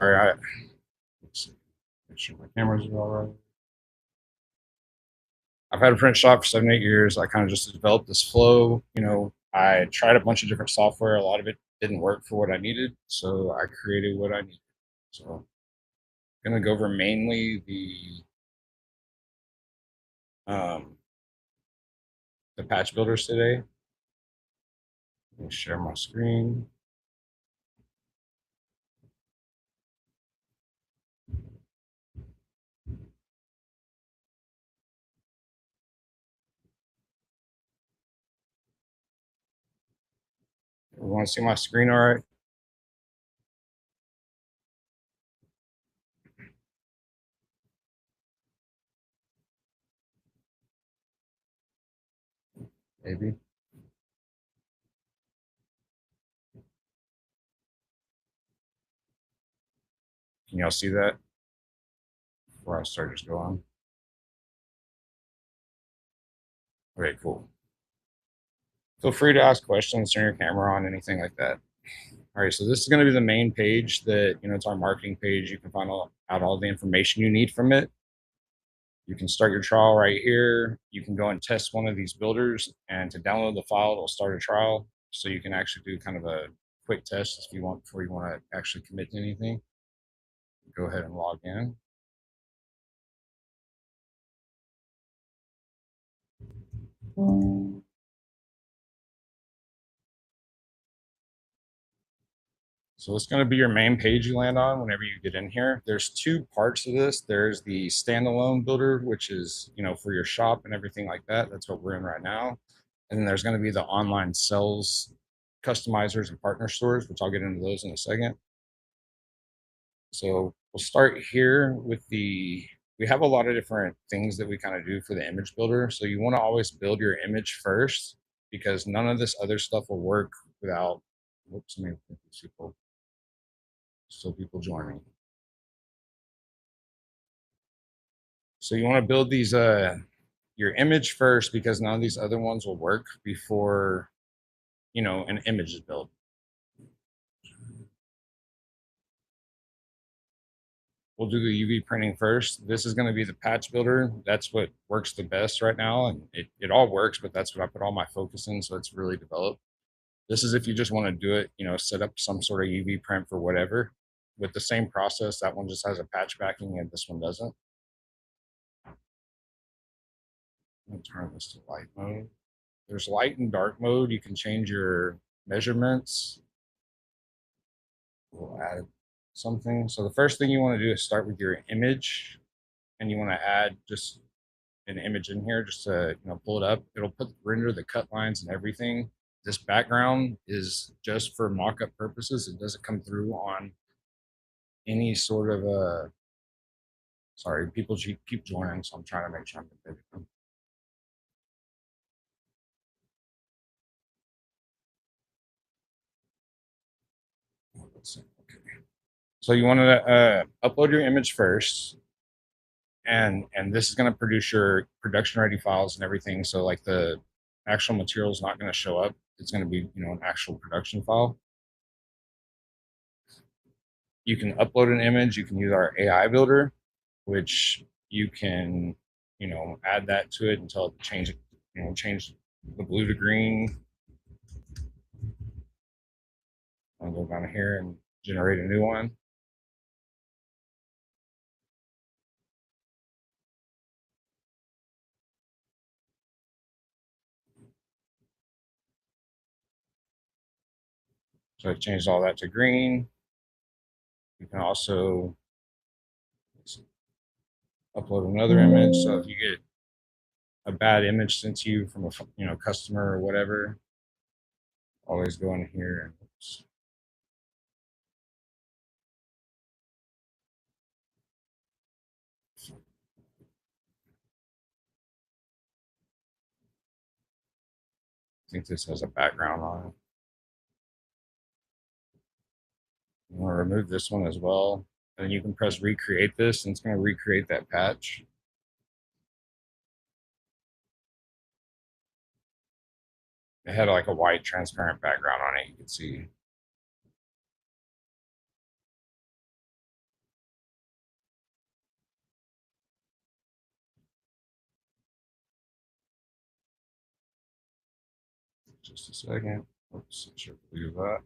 Sorry, let's see, make sure my cameras are all right. I've had a print shop for 7, 8 years. I kind of just developed this flow. I tried a bunch of different software. A lot of it didn't work for what I needed, so I created what I needed. So I'm gonna go over mainly um, the patch builders today. Let me share my screen. You want to see my screen all right? Maybe. Can y'all see that before I start just go on? Okay, cool. Feel free to ask questions, turn your camera on, anything like that. All right, so this is going to be the main page that, it's our marketing page. You can find out all the information you need from it. You can start your trial right here. You can go and test one of these builders, and to download the file, it'll start a trial. So you can actually do kind of a quick test if you want before you want to actually commit to anything. Go ahead and log in. So it's going to be your main page you land on whenever you get in here. There's two parts of this. There's the standalone builder, which is, for your shop and everything like that. That's what we're in right now. And then there's going to be the online sales customizers and partner stores, which I'll get into those in a second. So we'll start here with we have a lot of different things that we kind of do for the image builder. So you want to always build your image first because none of this other stuff will work without, whoops, let me put these people, still people joining. So you want to build your image first because none of these other ones will work before, an image is built. We'll do the UV printing first. This is going to be the patch builder. That's what works the best right now. And it all works, but that's what I put all my focus in. So it's really developed. This is if you just want to do it, set up some sort of UV print for whatever. With the same process, that one just has a patch backing and this one doesn't. Let me turn this to light mode. There's light and dark mode. You can change your measurements. We'll add something. So the first thing you want to do is start with your image, and you want to add just an image in here just to pull it up. It'll render the cut lines and everything. This background is just for mock-up purposes. It doesn't come through on any sort of sorry, people keep joining, so I'm trying to make sure I'm competitive. Let's see. Okay. So you want to upload your image first, and this is going to produce your production ready files and everything. So like the actual material is not going to show up. It's going to be an actual production file. You can upload an image. You can use our AI builder, which you can add that to it until it change the blue to green. I'll go down here and generate a new one. So I changed all that to green. You can also upload another image. So if you get a bad image sent to you from a customer or whatever, always go in here and oops. I think this has a background on it. You want to remove this one as well. And then you can press recreate this, and it's going to recreate that patch. It had like a white transparent background on it, you can see. Just a second. Oops, I should do that.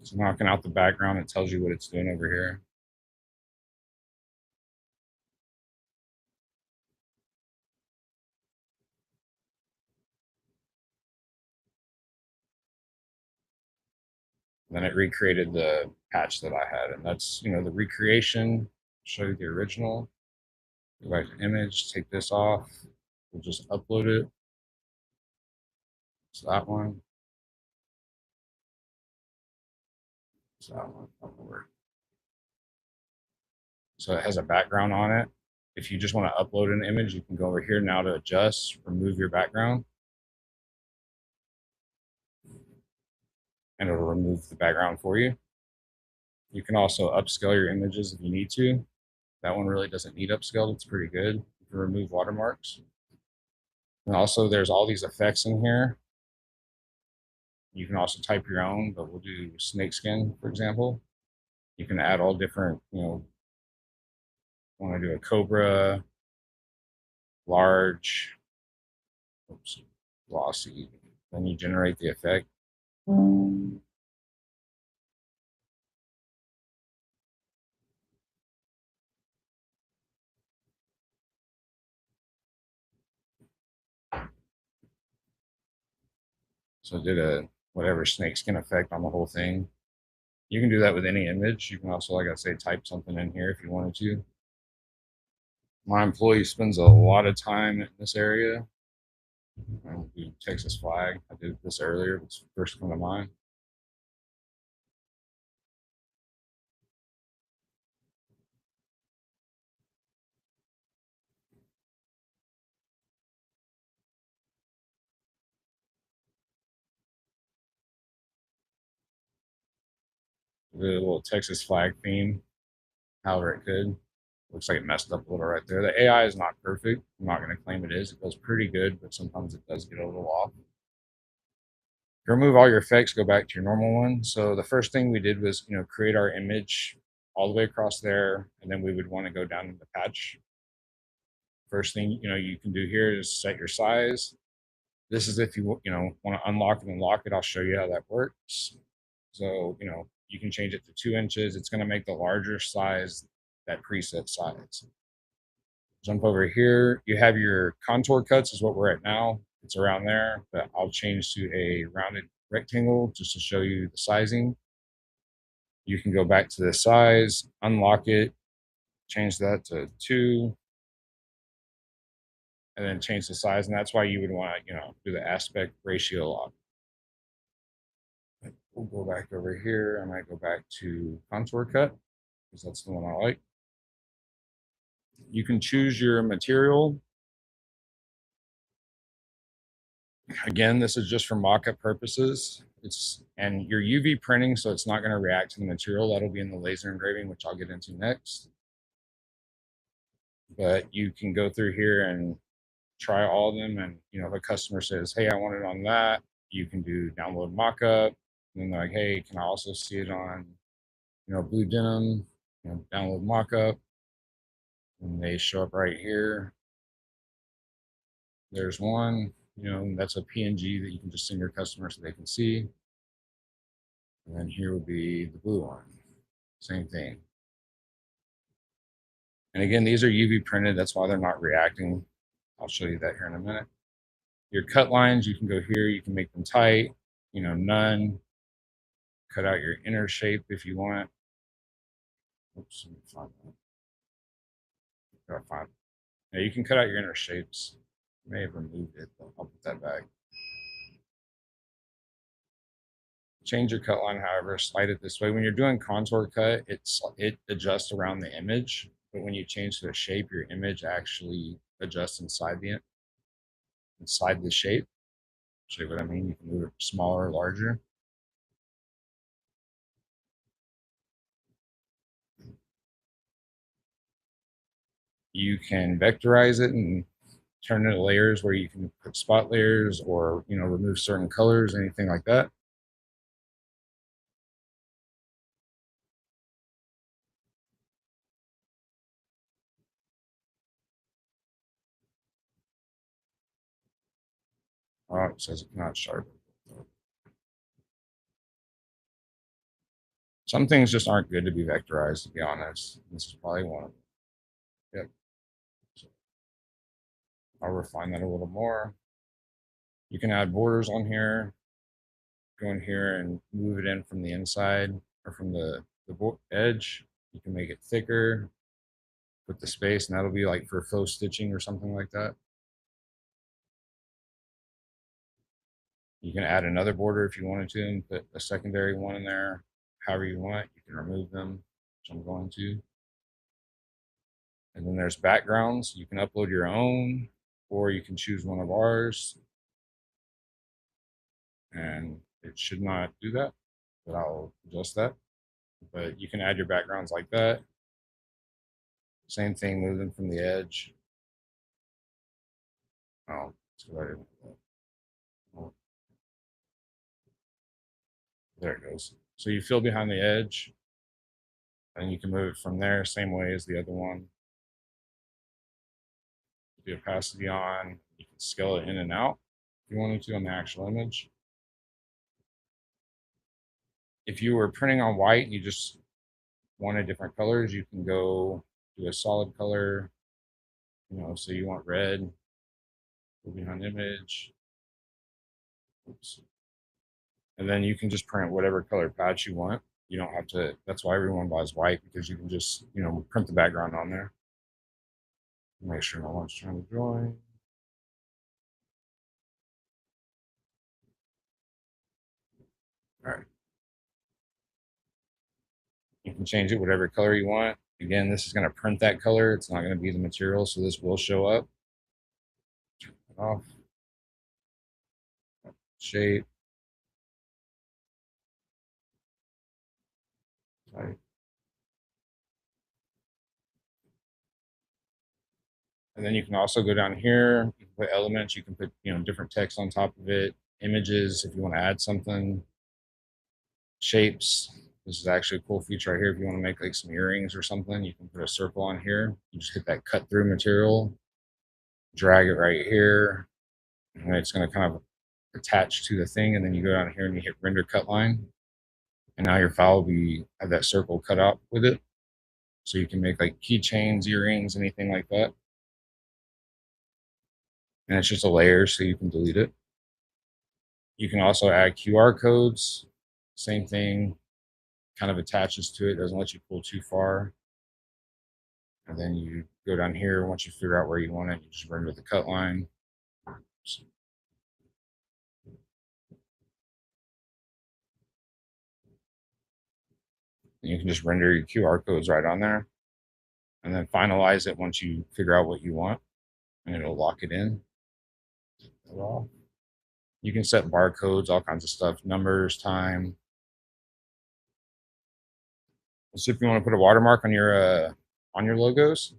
So knocking out the background, it tells you what it's doing over here. Then it recreated the patch that I had, and that's the recreation. Show you the original. Go back to image, take this off. We'll just upload it. It's that one. It's that one. Upload. So it has a background on it. If you just want to upload an image, you can go over here now to adjust, remove your background, and it'll remove the background for you. You can also upscale your images if you need to. That one really doesn't need upscaled. It's pretty good. You can remove watermarks. And also there's all these effects in here. You can also type your own, but we'll do snakeskin, for example. You can add all different, want to do a cobra, large, oops, glossy. Then you generate the effect. So it did a whatever snakeskin effect on the whole thing. You can do that with any image. You can also, like I say, type something in here if you wanted to. My employee spends a lot of time in this area. I'll do Texas flag. I did this earlier. It's first come to mind. The little Texas flag theme, however it could. Looks like it messed up a little right there. The AI is not perfect. I'm not going to claim it is. It does pretty good, but sometimes it does get a little off. To remove all your effects, go back to your normal one. So the first thing we did was, create our image all the way across there, and then we would want to go down to the patch. First thing, you can do here is set your size. This is if you want to unlock it and lock it. I'll show you how that works. So, you can change it to 2 inches. It's going to make the larger size that preset size. Jump over here. You have your contour cuts is what we're at now. It's around there, but I'll change to a rounded rectangle just to show you the sizing. You can go back to the size, unlock it, change that to 2, and then change the size. And that's why you would want to, do the aspect ratio lock. We'll go back over here. I might go back to contour cut because that's the one I like. You can choose your material. Again, this is just for mock-up purposes. And you're UV printing, so it's not going to react to the material. That'll be in the laser engraving, which I'll get into next. But you can go through here and try all of them. And if a customer says, "Hey, I want it on that," you can do download mock-up. And then they're like, "Hey, can I also see it on, blue denim?" Download mock-up, and they show up right here. There's one. That's a PNG that you can just send your customer so they can see. And then here would be the blue one. Same thing. And again, these are UV printed. That's why they're not reacting. I'll show you that here in a minute. Your cut lines, you can go here. You can make them tight, none. Cut out your inner shape if you want. Oops, let me find that. Gotta find. Yeah, you can cut out your inner shapes. I may have removed it, but I'll put that back. Change your cut line, however, slide it this way. When you're doing contour cut, it adjusts around the image, but when you change the shape, your image actually adjusts inside the shape. See what I mean? You can move it smaller or larger. You can vectorize it and turn it into layers where you can put spot layers or remove certain colors, anything like that. Oh, it says it cannot sharpen. Some things just aren't good to be vectorized, to be honest. This is probably one of them. Yep. So I'll refine that a little more. You can add borders on here. Go in here and move it in from the inside or from the edge. You can make it thicker with the space, and that'll be like for faux stitching or something like that. You can add another border if you wanted to and put a secondary one in there. However you want, you can remove them, which I'm going to. And then there's backgrounds. You can upload your own, or you can choose one of ours. And it should not do that, but I'll adjust that. But you can add your backgrounds like that. Same thing, move them from the edge. Oh, let's go ahead. Oh, there it goes. So you fill behind the edge, and you can move it from there, same way as the other one. The opacity on, you can scale it in and out if you wanted to on the actual image. If you were printing on white and you just wanted different colors, you can go do a solid color, so you want red, go behind image. Oops. And then you can just print whatever color patch you want. You don't have to, that's why everyone buys white, because you can just, print the background on there. Make sure no one's trying to join. All right. You can change it whatever color you want. Again, this is going to print that color. It's not going to be the material, so this will show up. Turn it off. Shape. Type. And then you can also go down here. You can put elements. You can put different text on top of it. Images if you want to add something. Shapes. This is actually a cool feature right here. If you want to make like some earrings or something, you can put a circle on here. You just hit that cut through material, drag it right here, and it's going to kind of attach to the thing. And then you go down here and you hit render cut line, and now your file will have that circle cut out with it. So you can make like keychains, earrings, anything like that. And it's just a layer, so you can delete it. You can also add QR codes. Same thing, kind of attaches to it, doesn't let you pull too far. And then you go down here. Once you figure out where you want it, you just render the cut line. And you can just render your QR codes right on there, and then finalize it once you figure out what you want, and it'll lock it in. You can set barcodes, all kinds of stuff, numbers, time. So if you want to put a watermark on your logos,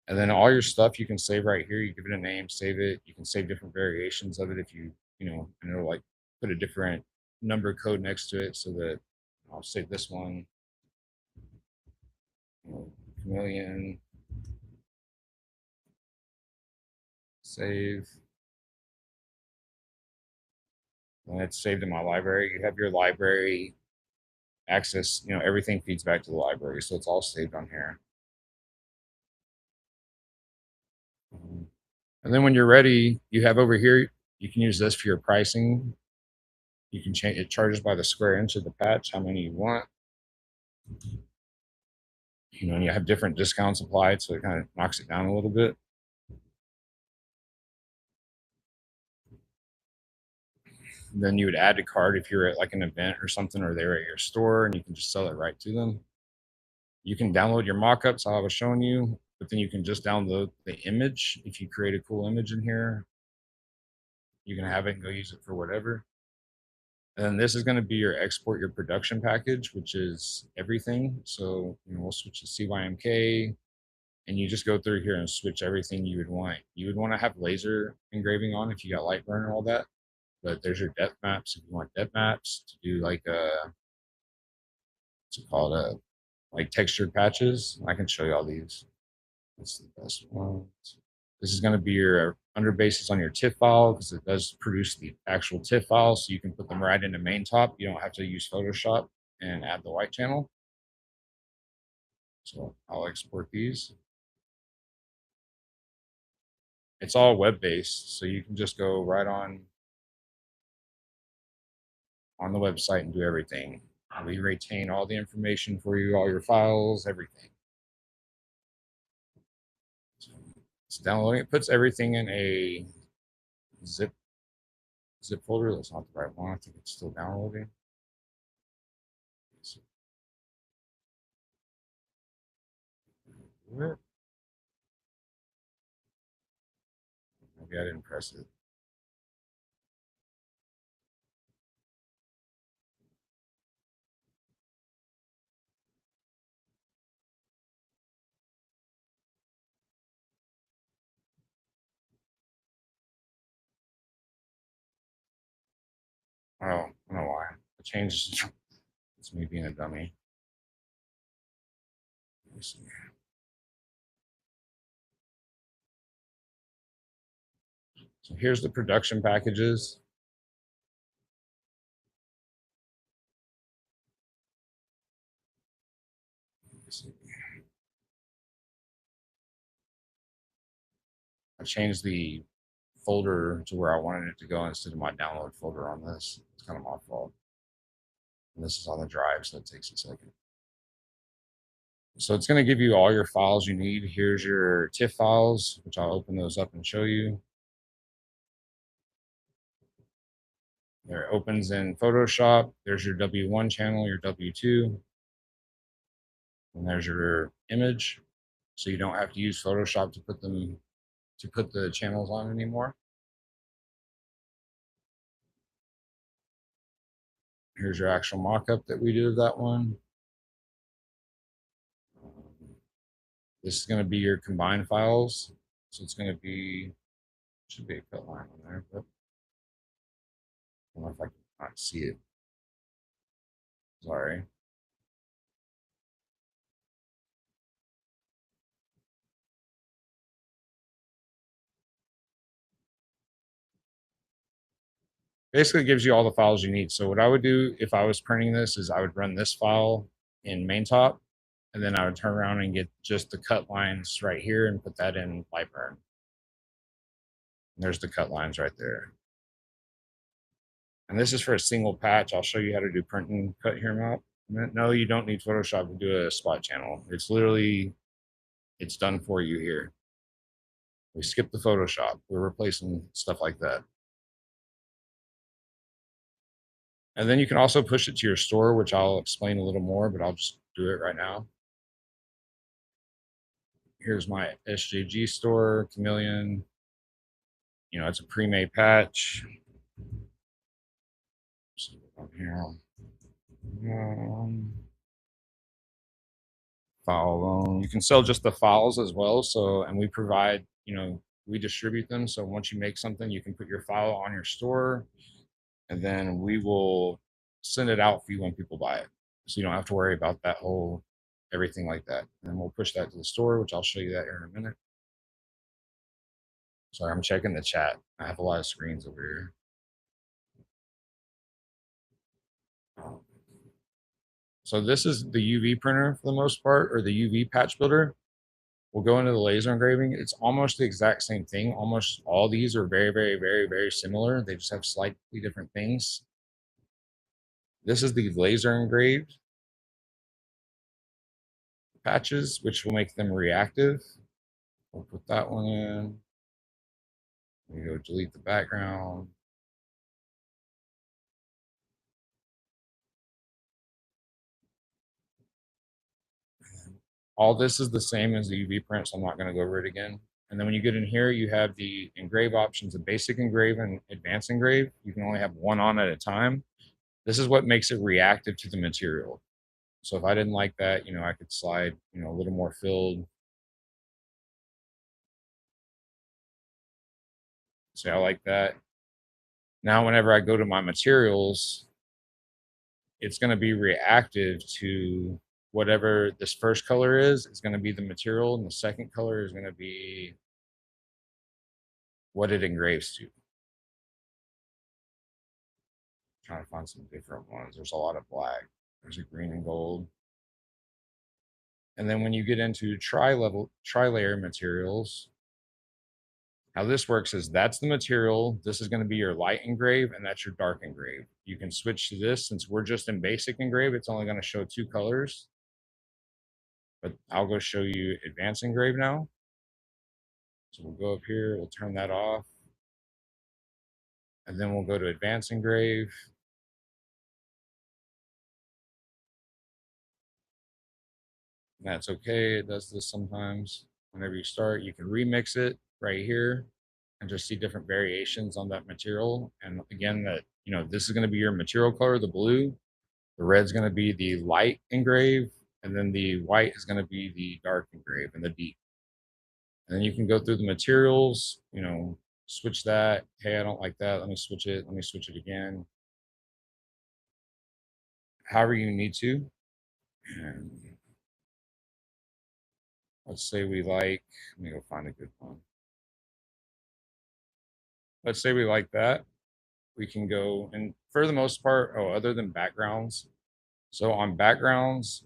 and then all your stuff you can save right here. You give it a name, save it. You can save different variations of it if and it'll like put a different number code next to it, so that I'll save this one. Chameleon. Save. And it's saved in my library. You have your library access, everything feeds back to the library, so it's all saved on here. And then when you're ready, you have over here, you can use this for your pricing. You can change it, charges by the square inch of the patch, how many you want. And you have different discounts applied, so it kind of knocks it down a little bit. And then you would add a card if you're at like an event or something, or they're at your store, and you can just sell it right to them. You can download your mockups, I was showing you, but then you can just download the image. If you create a cool image in here, you can have it and go use it for whatever. And then this is going to be your export your production package, which is everything. So we'll switch to CYMK, and you just go through here and switch everything you would want. You would want to have laser engraving on if you got Lightburn and all that. But there's your depth maps if you want depth maps to do like what's it called, like textured patches. I can show you all these. That's the best ones. This is going to be your underbases on your TIFF file because it does produce the actual TIFF file, so you can put them right into Maintop. You don't have to use Photoshop and add the white channel. So I'll export these. It's all web-based, so you can just go right on the website and do everything. We retain all the information for you, all your files, everything. So it's downloading. It puts everything in a zip folder. That's not the right one. I think it's still downloading. Maybe I didn't press it. Oh, I don't know why. I changed. It's me being a dummy. Let me see. So here's the production packages. I changed the folder to where I wanted it to go instead of my download folder on this. It's kind of my fault. And this is on the drive, so it takes a second. So it's going to give you all your files you need. Here's your TIFF files, which I'll open those up and show you. There, it opens in Photoshop. There's your W1 channel, your W2. And there's your image. So you don't have to use Photoshop to put the channels on anymore. Here's your actual mock-up that we did of that one. This is going to be your combined files. So it's going to be, should be a cut line on there, but I don't know if I can not see it. Sorry. Basically, it gives you all the files you need. So what I would do if I was printing this is I would run this file in Maintop, and then I would turn around and get just the cut lines right here and put that in Lightburn. And there's the cut lines right there. And this is for a single patch. I'll show you how to do print and cut here, Matt. No, you don't need Photoshop to do a spot channel. It's literally, it's done for you here. We skip the Photoshop. We're replacing stuff like that. And then you can also push it to your store, which I'll explain a little more, but I'll just do it right now. Here's my SJG store, Chameleon. You know, it's a pre-made patch. So here, file alone. You can sell just the files as well. So, and we provide, you know, we distribute them. So once you make something, you can put your file on your store, and then we will send it out for you when people buy it. So you don't have to worry about that whole everything like that. And we'll push that to the store, which I'll show you that here in a minute. Sorry, I'm checking the chat. I have a lot of screens over here. So this is the UV printer for the most part, or the UV patch builder. We'll go into the laser engraving. It's almost the exact same thing. Almost all these are very, very, very, very similar. They just have slightly different things. This is the laser engraved patches, which will make them reactive. We'll put that one in. We go delete the background. All this is the same as the UV print, so I'm not going to go over it again. And then when you get in here, you have the engrave options, a basic engrave and advanced engrave. You can only have one on at a time. This is what makes it reactive to the material. So if I didn't like that, you know, I could slide, you know, a little more filled. Say I like that. Now, whenever I go to my materials, it's going to be reactive to whatever this first color is going to be the material, and the second color is going to be what it engraves to. Trying to find some different ones. There's a lot of black. There's a green and gold. And then when you get into tri-layer materials, how this works is that's the material. This is going to be your light engrave, and that's your dark engrave. You can switch to this. Since we're just in basic engrave, it's only going to show 2 colors. But I'll go show you advanced engrave now. So we'll go up here, we'll turn that off. And then we'll go to advanced engrave. And that's okay. It does this sometimes. Whenever you start, you can remix it right here and just see different variations on that material. And again, that this is going to be your material color, the blue. The red's going to be the light engrave, and then the white is going to be the dark engrave and the deep. And then you can go through the materials, switch that. Hey, I don't like that. Let me switch it. Let me switch it again. However you need to. And let's say we like, let me go find a good one. Let's say we like that. We can go, and for the most part, other than backgrounds. So on backgrounds,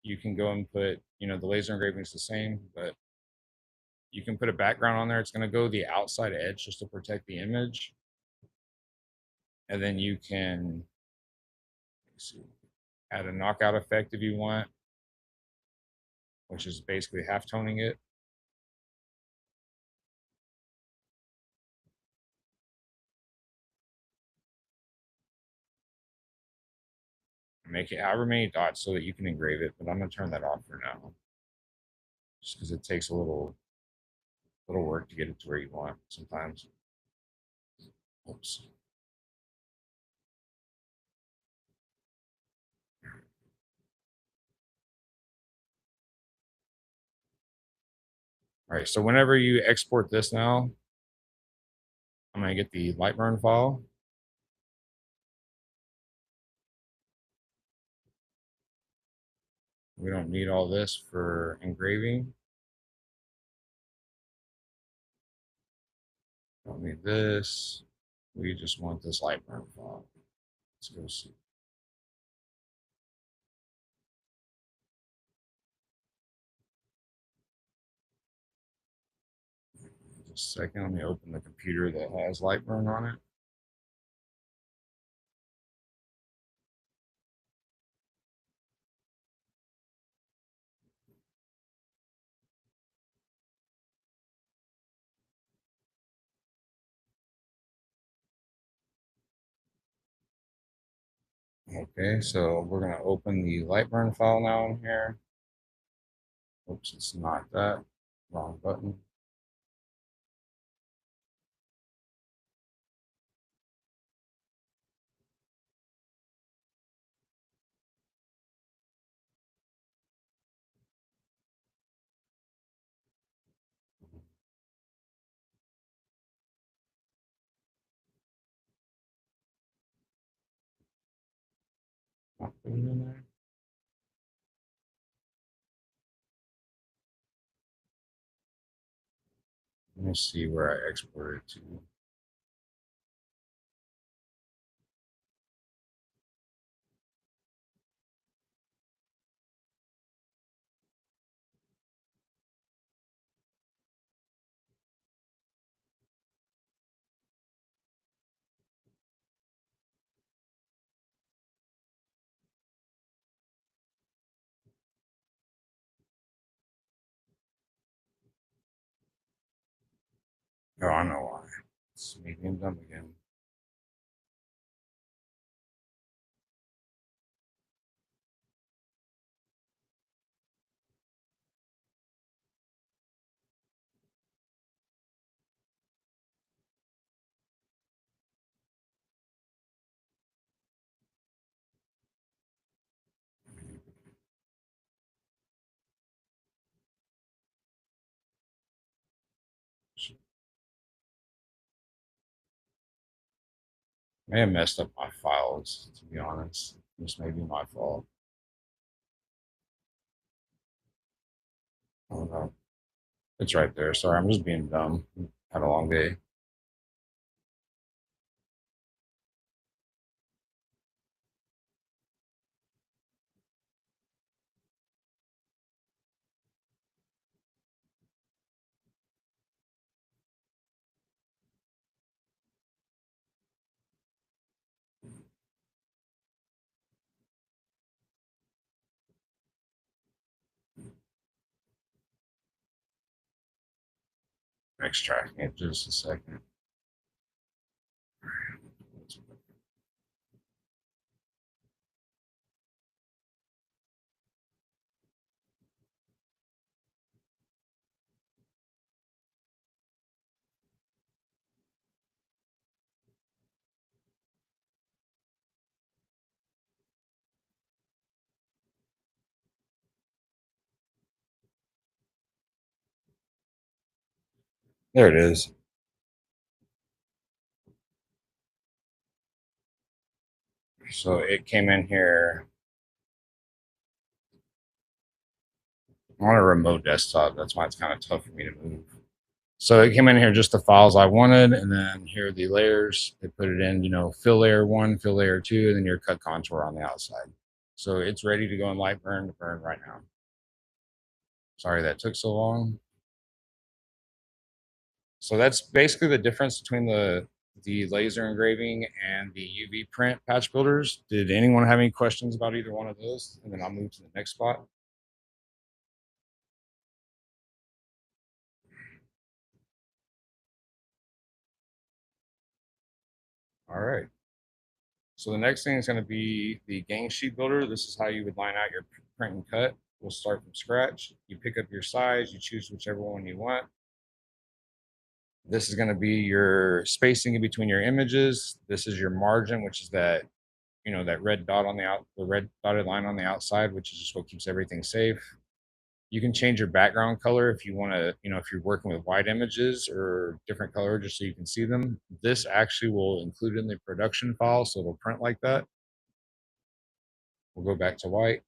you can go and put, the laser engraving is the same, but you can put a background on there. It's going to go the outside edge just to protect the image. And then you can add a knockout effect if you want, which is basically half toning it. Make it however many dots so that you can engrave it, but I'm going to turn that off for now. Just because it takes a little work to get it to where you want sometimes. Oops. All right, so whenever you export this now, I'm going to get the Lightburn file. We don't need all this for engraving. Don't need this. We just want this Lightburn file. Let's go see. Just a second, let me open the computer that has Lightburn on it. Okay, so we're going to open the Lightburn file now in here. Oops, it's not that. Wrong button. Not putting it in there. Let me see where I exported it to. Oh, I know why. It's making dumb again. May have messed up my files, to be honest. This may be my fault. I don't know. It's right there. Sorry, I'm just being dumb. Had a long day. extracting it just a second. There it is. So it came in here on a remote desktop. That's why it's kind of tough for me to move. So it came in here just the files I wanted, and then here are the layers. They put it in, fill layer one, fill layer two, and then your cut contour on the outside. So it's ready to go in Lightburn to burn right now. Sorry that took so long. So that's basically the difference between the laser engraving and the UV print patch builders. Did anyone have any questions about either one of those? And then I'll move to the next spot. All right. So the next thing is going to be the gang sheet builder. This is how you would line out your print and cut. We'll start from scratch. You pick up your size, you choose whichever one you want. This is going to be your spacing in between your images. This is your margin, which is that, that red dot on the red dotted line on the outside, which is just what keeps everything safe. You can change your background color if you want to, if you're working with white images or different color just so you can see them. This actually will include in the production file, so it'll print like that. We'll go back to white.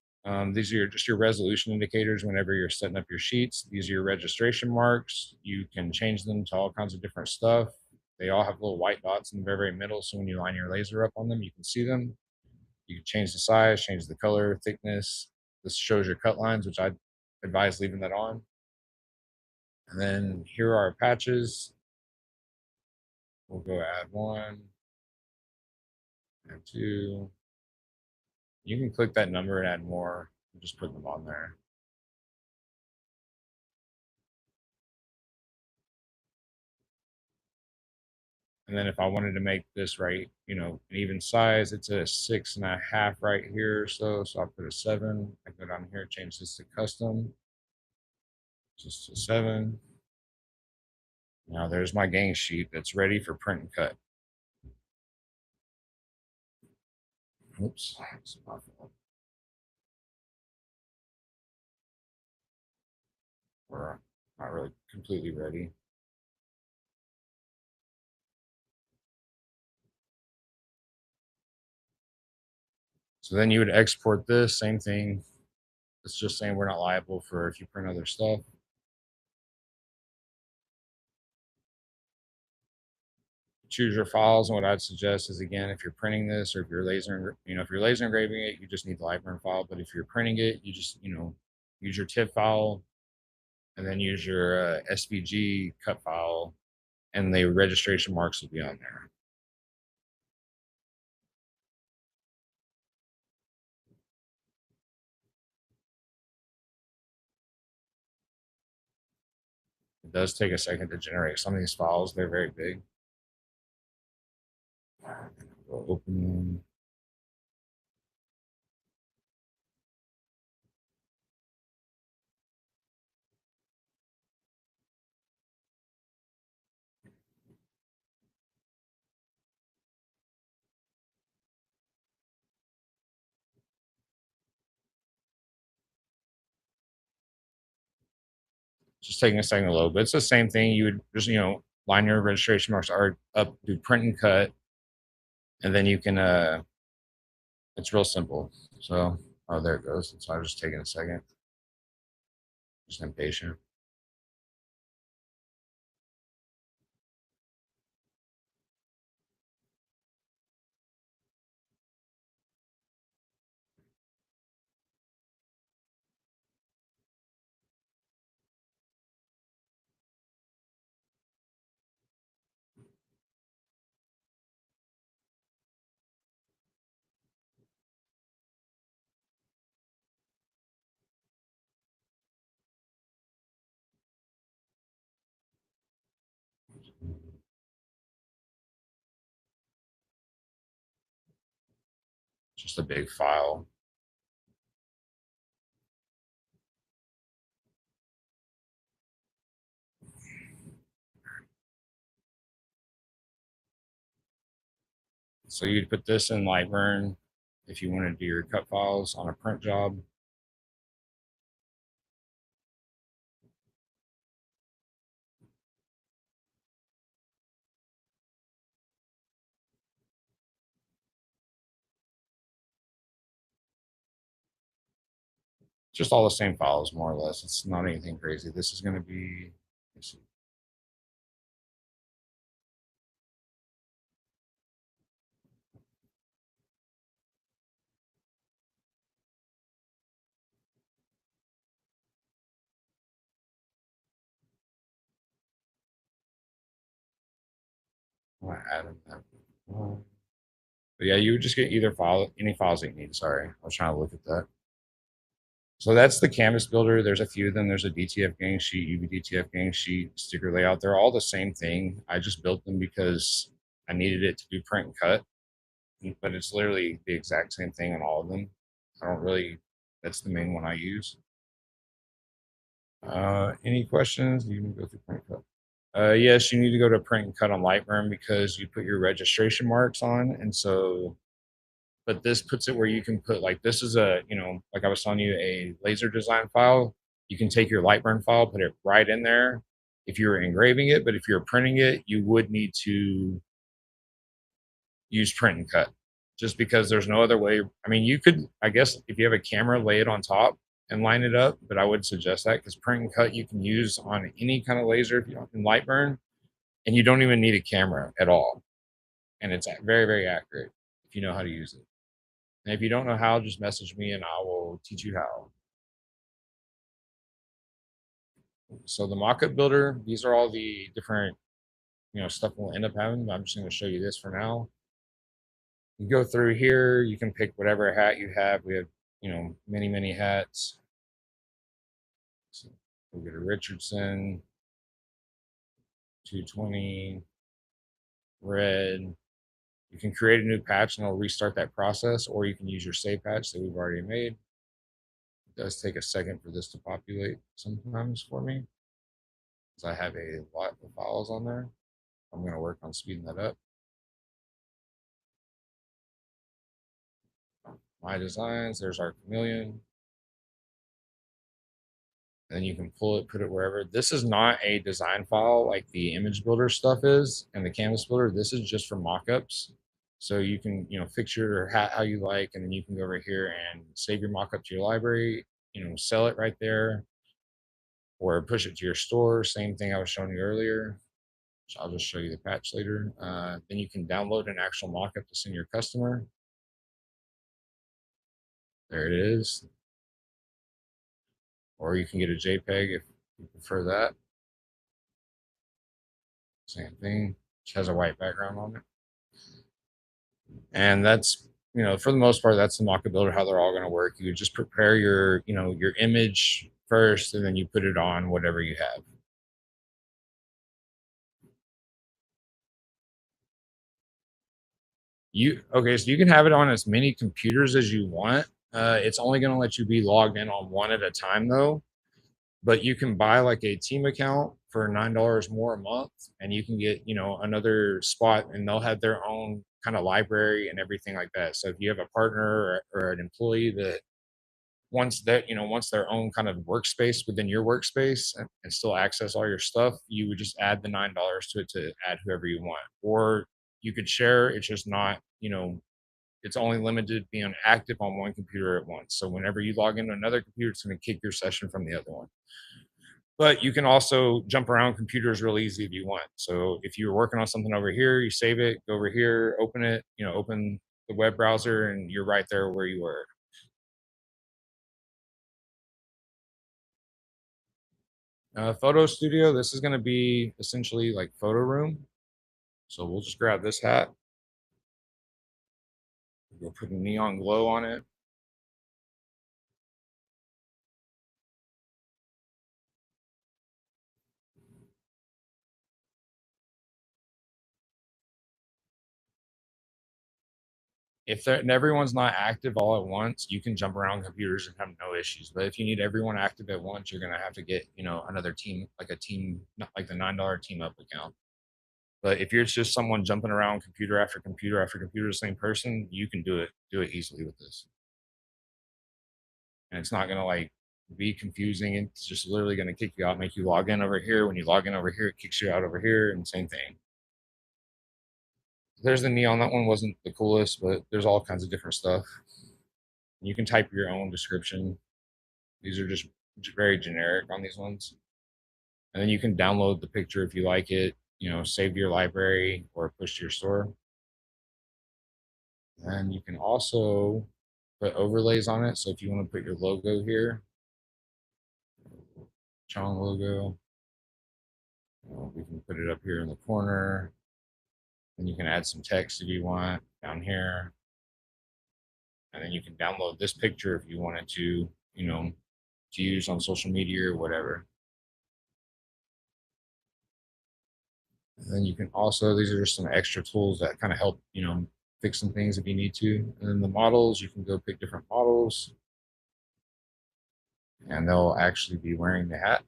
These are just your resolution indicators whenever you're setting up your sheets. These are your registration marks. You can change them to all kinds of different stuff. They all have little white dots in the very, very middle, so when you line your laser up on them, you can see them. You can change the size, change the color, thickness. This shows your cut lines, which I advise leaving that on. And then here are our patches. We'll go add one, add two. You can click that number and add more. And just put them on there. And then if I wanted to make this right, an even size, it's a 6.5 right here. So I'll put a 7. I go down here, change this to custom, just a 7. Now there's my gang sheet that's ready for print and cut. Oops, it's my fault. We're not really completely ready. So then you would export this, same thing. It's just saying we're not liable for if you print other stuff. Choose your files, and what I'd suggest is, again, if you're printing this or if you're if you're laser engraving it, you just need the Lightburn file. But if you're printing it, you just use your TIFF file, and then use your SVG cut file, and the registration marks will be on there. It does take a second to generate some of these files. They're very big. We'll open them. Just taking a second to load, but it's the same thing. You would just line your registration marks are up, do print and cut, and then you can it's real simple. So oh, there it goes. So I'm just taking a second. Just impatient. Just a big file. So you'd put this in Lightburn if you want to do your cut files on a print job. Just all the same files, more or less. It's not anything crazy. This is going to be, let's see. I'm going to add in that. But yeah, you would just get either file, any files that you need. Sorry, I was trying to look at that. So that's the canvas builder. There's a few of them. There's a DTF gang sheet, UV DTF gang sheet, sticker layout. They're all the same thing. I just built them because I needed it to do print and cut, but it's literally the exact same thing on all of them. I don't really, that's the main one I use. Any questions? You can go through print and cut. Yes, you need to go to print and cut on Lightroom because you put your registration marks on. And so, but this puts it where you can put like, this is a, like I was telling you, a laser design file. You can take your Lightburn file, put it right in there if you're engraving it. But if you're printing it, you would need to use print and cut just because there's no other way. I mean, you could, I guess, if you have a camera, lay it on top and line it up, but I would suggest that because print and cut you can use on any kind of laser if you in Lightburn, and you don't even need a camera at all. And it's very, very accurate if you know how to use it. And if you don't know how, just message me and I will teach you how. So the mockup builder, these are all the different, stuff we'll end up having. But I'm just going to show you this for now. You go through here, you can pick whatever hat you have. We have, many, many hats. So we'll get a Richardson 220 red. You can create a new patch and it'll restart that process, or you can use your save patch that we've already made. It does take a second for this to populate sometimes for me, because I have a lot of files on there. I'm going to work on speeding that up. My designs, there's our chameleon. And then you can pull it, put it wherever. This is not a design file like the image builder stuff is and the canvas builder. This is just for mockups. So you can, fix your hat how you like, and then you can go over here and save your mockup to your library, sell it right there, or push it to your store. Same thing I was showing you earlier. So I'll just show you the patch later. Then you can download an actual mockup to send your customer. There it is. Or you can get a JPEG if you prefer that. Same thing. Which has a white background on it. And that's, for the most part, that's the mockup builder, how they're all going to work. You just prepare your, your image first, and then you put it on whatever you have. Okay, so you can have it on as many computers as you want. It's only going to let you be logged in on one at a time, though. But you can buy like a team account for $9 more a month, and you can get, another spot, and they'll have their own kind of library and everything like that. So if you have a partner or an employee that wants their own kind of workspace within your workspace and still access all your stuff, you would just add the $9 to it to add whoever you want. Or you could share, it's just not, it's only limited being active on one computer at once. So whenever you log into another computer, it's going to kick your session from the other one. But you can also jump around computers real easy if you want. So if you're working on something over here, you save it, go over here, open it, open the web browser, and you're right there where you were. Photo studio, this is going to be essentially like photo room. So we'll just grab this hat. We'll put a neon glow on it. And everyone's not active all at once, you can jump around computers and have no issues. But if you need everyone active at once, you're gonna have to get, another team, like a team, not like the $9 team up account. But if you're just someone jumping around computer after computer after computer, the same person, you can do it easily with this. And it's not gonna like be confusing. It's just literally gonna kick you out, make you log in over here. When you log in over here, it kicks you out over here, and same thing. There's the neon. That one wasn't the coolest, but there's all kinds of different stuff. You can type your own description. These are just very generic on these ones. And then you can download the picture if you like it, save to your library or push to your store. And you can also put overlays on it. So if you want to put your logo here, Chong logo, we can put it up here in the corner. And you can add some text if you want down here. And then you can download this picture if you wanted to use on social media or whatever. And then you can also, these are just some extra tools that kind of help, fix some things if you need to. And then the models, you can go pick different models and they'll actually be wearing the hat.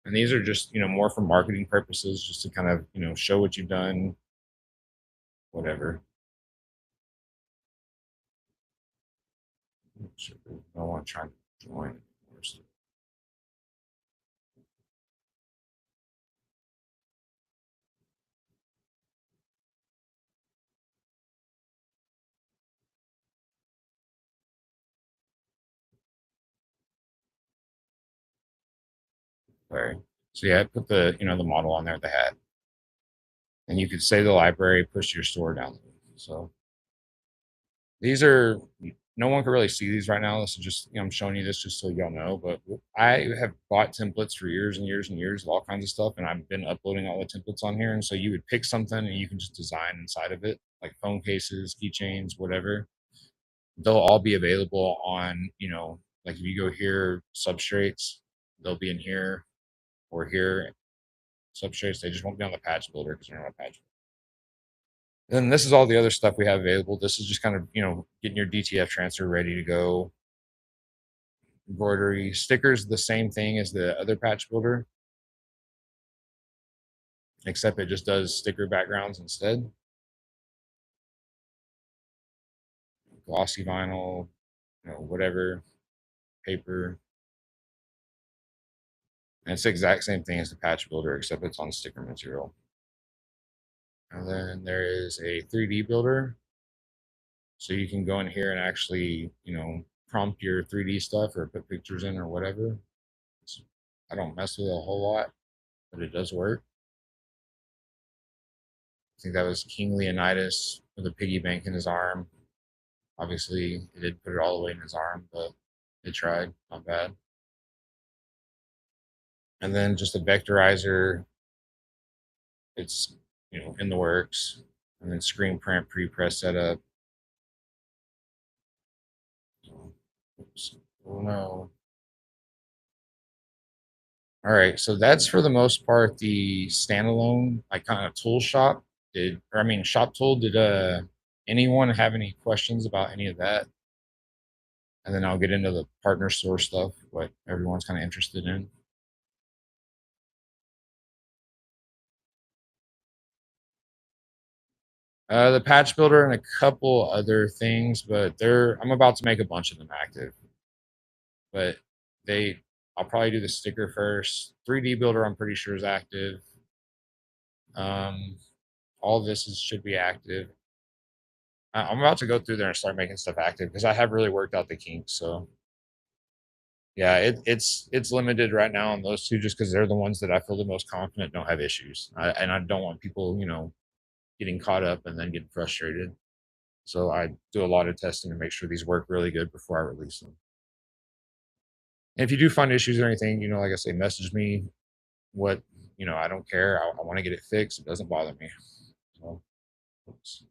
And these are just, more for marketing purposes, just to kind of, show what you've done, whatever. No one trying to join. Sorry. So yeah, put the model on there, the hat. And you could say the library, push your store down. So these are, no one can really see these right now. This is just, I'm showing you this just so y'all know. But I have bought templates for years and years and years of all kinds of stuff, and I've been uploading all the templates on here. And so you would pick something and you can just design inside of it, like phone cases, keychains, whatever. They'll all be available on, like if you go here, substrates, they'll be in here or here, substrates. They just won't be on the patch builder because they're not a patch. Then this is all the other stuff we have available. This is just kind of, getting your DTF transfer ready to go. Embroidery stickers, the same thing as the other patch builder, except it just does sticker backgrounds instead. Glossy vinyl, whatever, paper. And it's the exact same thing as the patch builder, except it's on sticker material. And then there is a 3D builder. So you can go in here and actually, prompt your 3D stuff or put pictures in or whatever. I don't mess with it a whole lot, but it does work. I think that was King Leonidas with a piggy bank in his arm. Obviously, it did put it all the way in his arm, but it tried. Not bad. And then just a vectorizer. It's, in the works. And then screen print pre-press setup. Oops. Oh no. All right, so that's for the most part the standalone, like kind of tool shop. Shop tool. Did anyone have any questions about any of that? And then I'll get into the partner store stuff, what everyone's kind of interested in. The patch builder and a couple other things, but I'm about to make a bunch of them active. But they I'll probably do the sticker first. 3D builder I'm pretty sure is active. Um, all this should be active. I'm about to go through there and start making stuff active because I have really worked out the kinks. So yeah, it's limited right now on those two just because they're the ones that I feel the most confident don't have issues. And I don't want people, getting caught up and then getting frustrated. So I do a lot of testing to make sure these work really good before I release them. And if you do find issues or anything, like I say, message me. What I don't care. I want to get it fixed. It doesn't bother me. So oops.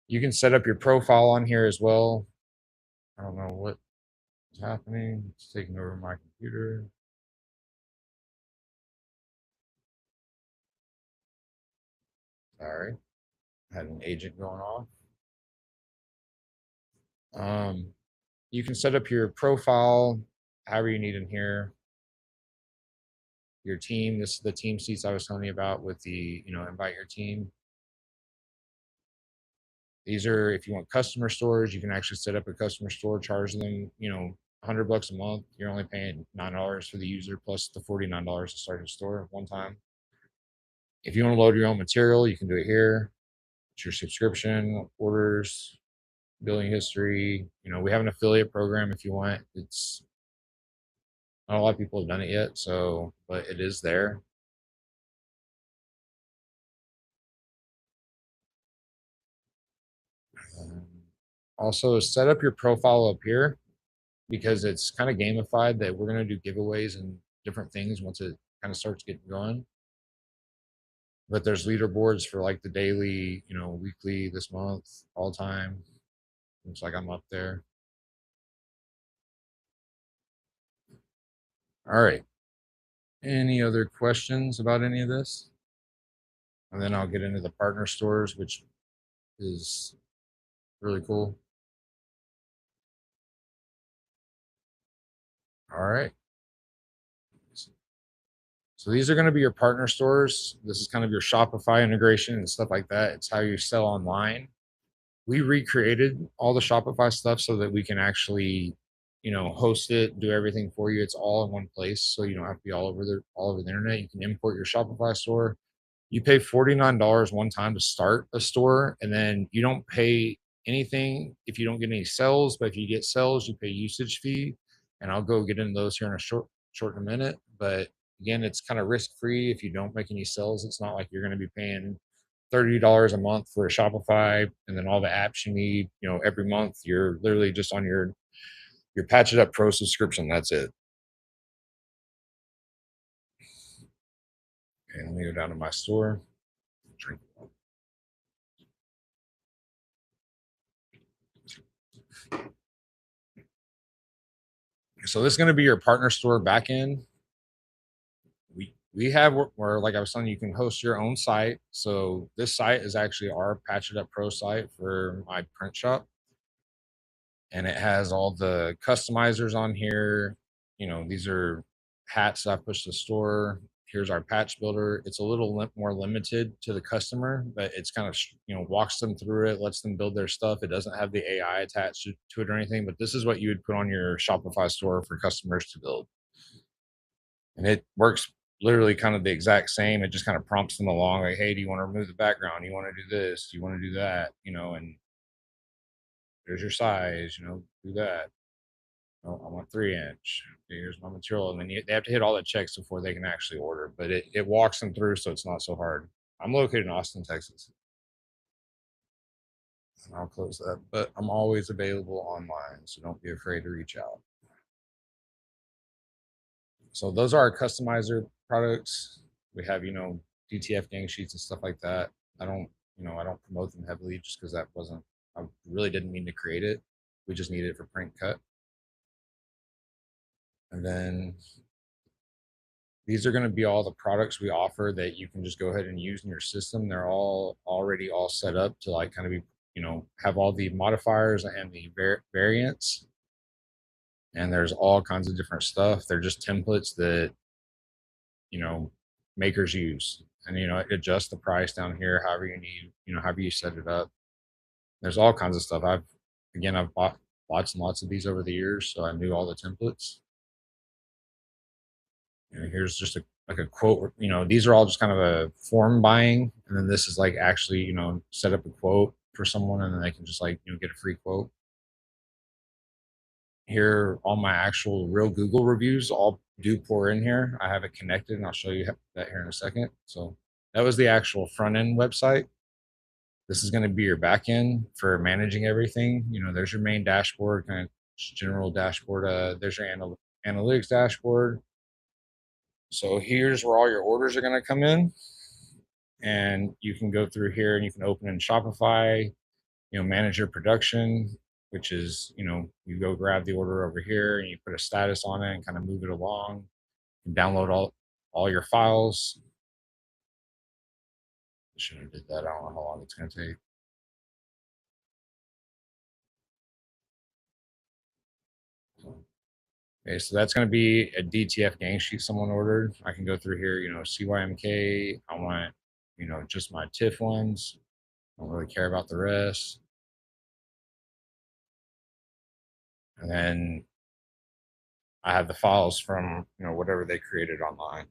You can set up your profile on here as well. I don't know what is happening. It's taking over my computer. Sorry. Had an agent going off. You can set up your profile however you need in here. Your team. This is the team seats I was telling you about with the, invite your team. These are if you want customer stores, you can actually set up a customer store, charge them, $100 a month. You're only paying $9 for the user plus the $49 to start a store one time. If you want to load your own material, you can do it here. It's your subscription, orders, billing history. We have an affiliate program if you want. It's not a lot of people have done it yet, so but it is there. Um, Also, set up your profile up here because it's kind of gamified that we're going to do giveaways and different things once it kind of starts getting going. But there's leaderboards for like the daily, weekly, this month, all time. Looks like I'm up there. All right. Any other questions about any of this? And then I'll get into the partner stores, which is really cool. All right. So these are going to be your partner stores. This is kind of your Shopify integration and stuff like that. It's how you sell online. We recreated all the Shopify stuff so that we can actually, host it, do everything for you. It's all in one place, so you don't have to be all over the internet. You can import your Shopify store. You pay $49 one time to start a store, and then you don't pay anything if you don't get any sales. But if you get sales, you pay usage fee, and I'll go get into those here in a short in a minute. But again, it's kind of risk free if you don't make any sales. It's not like you're going to be paying $30 a month for a Shopify, and then all the apps you need, every month. You're literally just on your Patch It Up Pro subscription. That's it. Okay, let me go down to my store. Drink. So this is going to be your partner store backend. We have where, like I was telling you, you can host your own site. So this site is actually our Patch It Up Pro site for my print shop, and it has all the customizers on here. These are hats I push to the store. Here's our patch builder. It's a little more limited to the customer, but it's kind of walks them through it, lets them build their stuff. It doesn't have the AI attached to it or anything, but this is what you would put on your Shopify store for customers to build, and it works literally kind of the exact same. It just kind of prompts them along, like, hey, do you want to remove the background? You want to do this? Do you want to do that? And there's your size. Do that. Oh, I want 3 inch. Here's my material. And then they have to hit all the checks before they can actually order. But it walks them through, so it's not so hard. I'm located in Austin, Texas. And I'll close that. But I'm always available online, so don't be afraid to reach out. So those are our customizer products. We have, DTF gang sheets and stuff like that. I don't promote them heavily just because I really didn't mean to create it. We just need it for print cut. And then these are going to be all the products we offer that you can just go ahead and use in your system. They're all already all set up to like kind of be, have all the modifiers and the variants. And there's all kinds of different stuff. They're just templates that, you know, makers use. And, adjust the price down here however you need, however you set it up. There's all kinds of stuff. I've bought lots and lots of these over the years, so I knew all the templates. Here's just like a quote. These are all just kind of a form buying, and then this is like actually, set up a quote for someone, and then they can just like get a free quote. Here, all my actual real Google reviews all do pour in here. I have it connected, and I'll show you that here in a second. So that was the actual front end website. This is going to be your back end for managing everything. There's your main dashboard, kind of general dashboard. There's your analytics dashboard. So here's where all your orders are going to come in, and you can go through here and you can open in Shopify, manage your production, which is, you go grab the order over here and you put a status on it and kind of move it along and download all your files. Shouldn't have did that. I don't know how long it's going to take. Okay, so that's going to be a DTF gang sheet someone ordered. I can go through here, CYMK. I want, just my TIFF ones. I don't really care about the rest. And then I have the files from, whatever they created online.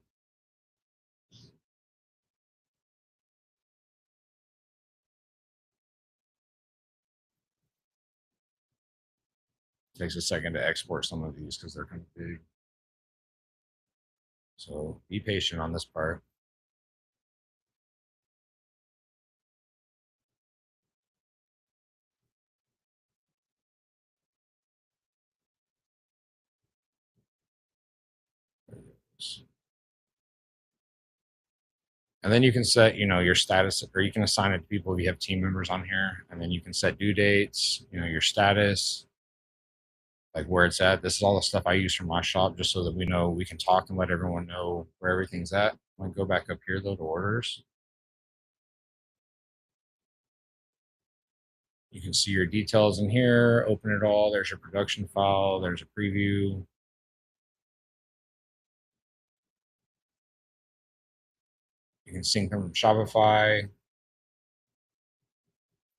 It takes a second to export some of these because they're kind of big. So be patient on this part. And then you can set, your status, or you can assign it to people if you have team members on here. And then you can set due dates, your status, like where it's at. This is all the stuff I use from my shop just so that we know we can talk and let everyone know where everything's at. I'm gonna go back up here though to orders. You can see your details in here, open it all. There's your production file, there's a preview. You can sync them from Shopify.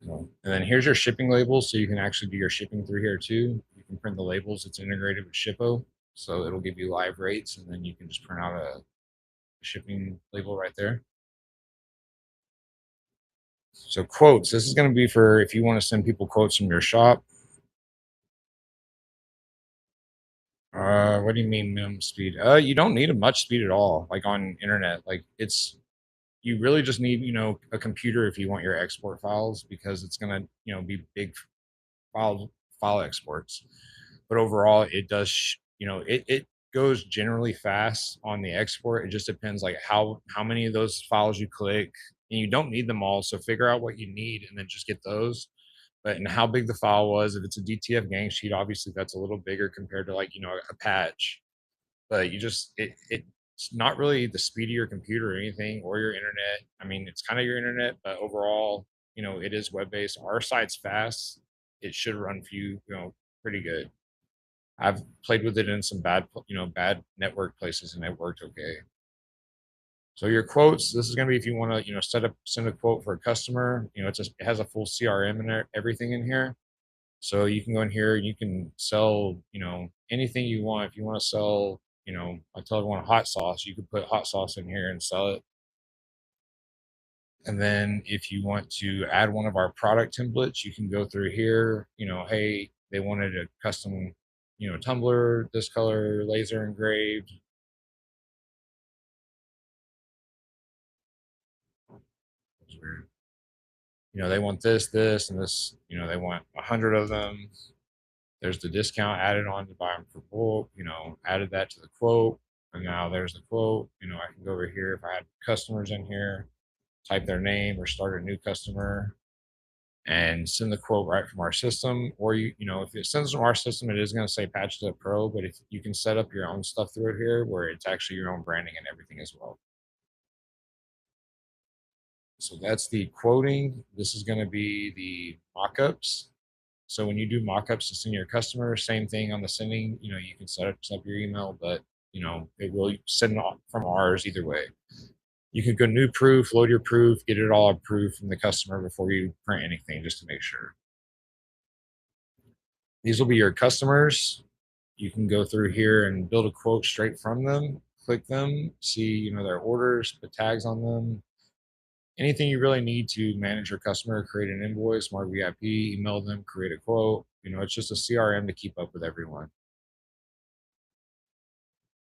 And then here's your shipping labels, so you can actually do your shipping through here too. You can print the labels. It's integrated with Shippo, so it'll give you live rates, and then you can just print out a shipping label right there. So quotes. This is going to be for if you want to send people quotes from your shop. What do you mean minimum speed? You don't need a much speed at all. Like on internet, like you really just need a computer if you want your export files because it's gonna be big file exports. But overall, it does it goes generally fast on the export. It just depends like how many of those files you click, and you don't need them all. So figure out what you need and then just get those. But and how big the file was. If it's a DTF gang sheet, obviously that's a little bigger compared to like a patch. But you just it's not really the speed of your computer or anything or your internet. I mean, it's kind of your internet, but overall, it is web based. Our site's fast. It should run for you, pretty good. I've played with it in some bad network places, and it worked okay. So your quotes, this is going to be if you want to, send a quote for a customer. It has a full CRM and everything in here. So you can go in here and you can sell, anything you want. If you want to sell, I tell everyone hot sauce, you could put hot sauce in here and sell it. And then if you want to add one of our product templates, you can go through here, hey, they wanted a custom, tumbler, this color, laser engraved. They want this, and this, they want 100 of them. There's the discount added on to buy them for bulk, added that to the quote. And now there's the quote. I can go over here if I had customers in here, type their name or start a new customer and send the quote right from our system. Or if it sends from our system, it is going to say Patch to Pro, but if you can set up your own stuff through it here where it's actually your own branding and everything as well. So that's the quoting. This is going to be the mockups. So when you do mockups to send your customer, same thing on the sending. You can set up your email, but it will send off from ours either way. You can go new proof, load your proof, get it all approved from the customer before you print anything, just to make sure. These will be your customers. You can go through here and build a quote straight from them. Click them, see their orders, put tags on them, anything you really need to manage your customer, create an invoice, Smart VIP, email them, create a quote. It's just a CRM to keep up with everyone.